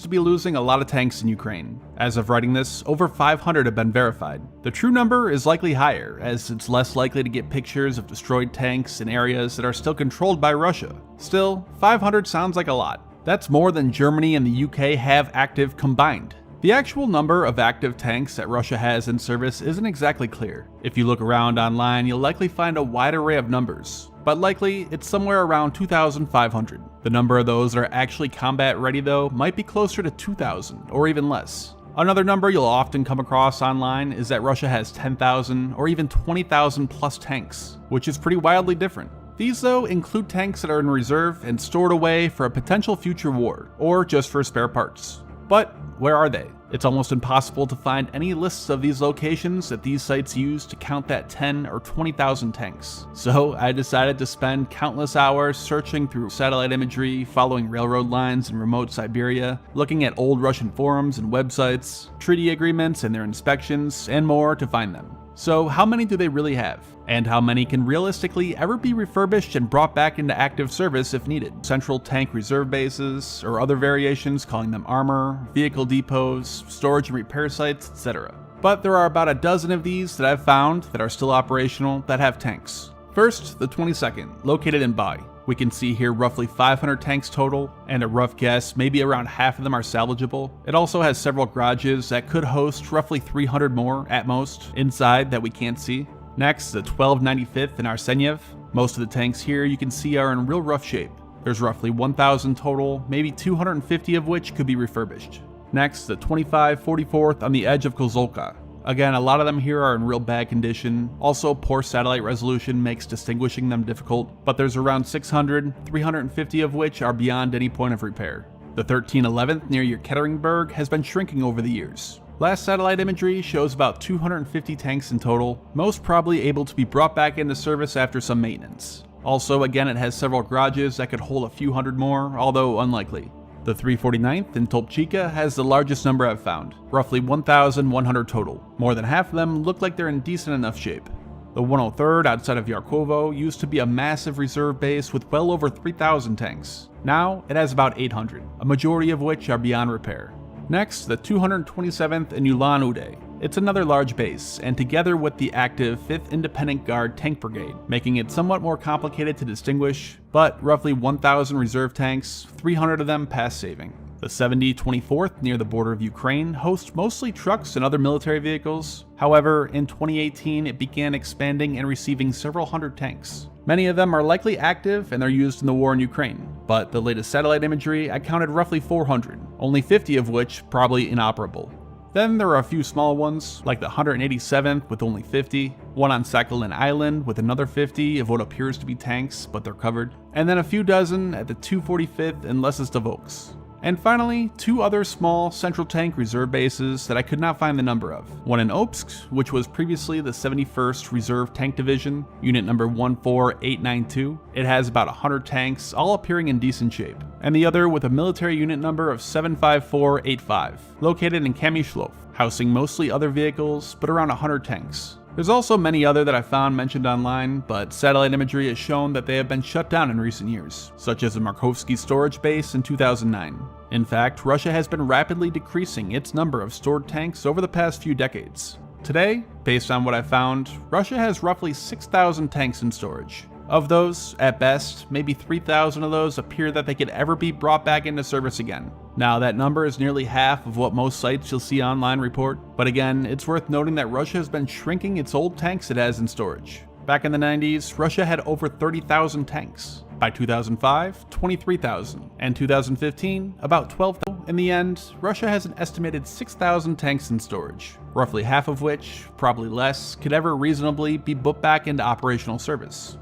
to be losing a lot of tanks in Ukraine. As of writing this, over 500 have been verified. The true number is likely higher, as it's less likely to get pictures of destroyed tanks in areas that are still controlled by Russia. Still, 500 sounds like a lot. That's more than Germany and the UK have active combined. The actual number of active tanks that Russia has in service isn't exactly clear. If you look around online, you'll likely find a wide array of numbers, but likely it's somewhere around 2,500. The number of those that are actually combat ready though might be closer to 2,000 or even less. Another number you'll often come across online is that Russia has 10,000 or even 20,000 plus tanks, which is pretty wildly different. These though include tanks that are in reserve and stored away for a potential future war, or just for spare parts. But where are they? It's almost impossible to find any lists of these locations that these sites use to count that 10 or 20,000 tanks. So I decided to spend countless hours searching through satellite imagery, following railroad lines in remote Siberia, looking at old Russian forums and websites, treaty agreements and their inspections, and more to find them. So how many do they really have? And how many can realistically ever be refurbished and brought back into active service if needed? Central tank reserve bases, or other variations calling them armor, vehicle depots, storage and repair sites, etc. But there are about a dozen of these that I've found that are still operational that have tanks. First, the 22nd, located in Bai. We can see here roughly 500 tanks total, and a rough guess, maybe around half of them are salvageable. It also has several garages that could host roughly 300 more, at most, inside that we can't see. Next, the 1295th in Arsenyev. Most of the tanks here you can see are in real rough shape. There's roughly 1,000 total, maybe 250 of which could be refurbished. Next, the 2544th on the edge of Kozolka. Again, a lot of them here are in real bad condition. Also, poor satellite resolution makes distinguishing them difficult, but there's around 600, 350 of which are beyond any point of repair. The 1311th near Yekaterinburg has been shrinking over the years. Last satellite imagery shows about 250 tanks in total, most probably able to be brought back into service after some maintenance. Also, again, it has several garages that could hold a few hundred more, although unlikely. The 349th in Topchika has the largest number I've found, roughly 1,100 total. More than half of them look like they're in decent enough shape. The 103rd outside of Yarkovo used to be a massive reserve base with well over 3,000 tanks. Now it has about 800, a majority of which are beyond repair. Next, the 227th in Ulan-Ude. It's another large base, and together with the active 5th Independent Guard Tank Brigade, making it somewhat more complicated to distinguish, but roughly 1,000 reserve tanks, 300 of them past saving. The 7024th near the border of Ukraine hosts mostly trucks and other military vehicles. However, in 2018 it began expanding and receiving several hundred tanks. Many of them are likely active and they're used in the war in Ukraine, but the latest satellite imagery I counted roughly 400, only 50 of which probably inoperable. Then there are a few small ones, like the 187th with only 50, one on Sakhalin Island with another 50 of what appears to be tanks, but they're covered, and then a few dozen at the 245th in Lesistavox. And finally, two other small central tank reserve bases that I could not find the number of. One in Obsk, which was previously the 71st Reserve Tank Division, unit number 14892. It has about 100 tanks, all appearing in decent shape. And the other with a military unit number of 75485, located in Kamyshlov, housing mostly other vehicles, but around 100 tanks. There's also many other that I found mentioned online, but satellite imagery has shown that they have been shut down in recent years, such as the Markovsky storage base in 2009. In fact, Russia has been rapidly decreasing its number of stored tanks over the past few decades. Today, based on what I found, Russia has roughly 6,000 tanks in storage. Of those, at best, maybe 3,000 of those appear that they could ever be brought back into service again. Now, that number is nearly half of what most sites you'll see online report, but again, it's worth noting that Russia has been shrinking its old tanks it has in storage. Back in the 90s, Russia had over 30,000 tanks. By 2005, 23,000, and 2015, about 12,000. In the end, Russia has an estimated 6,000 tanks in storage, roughly half of which, probably less, could ever reasonably be put back into operational service.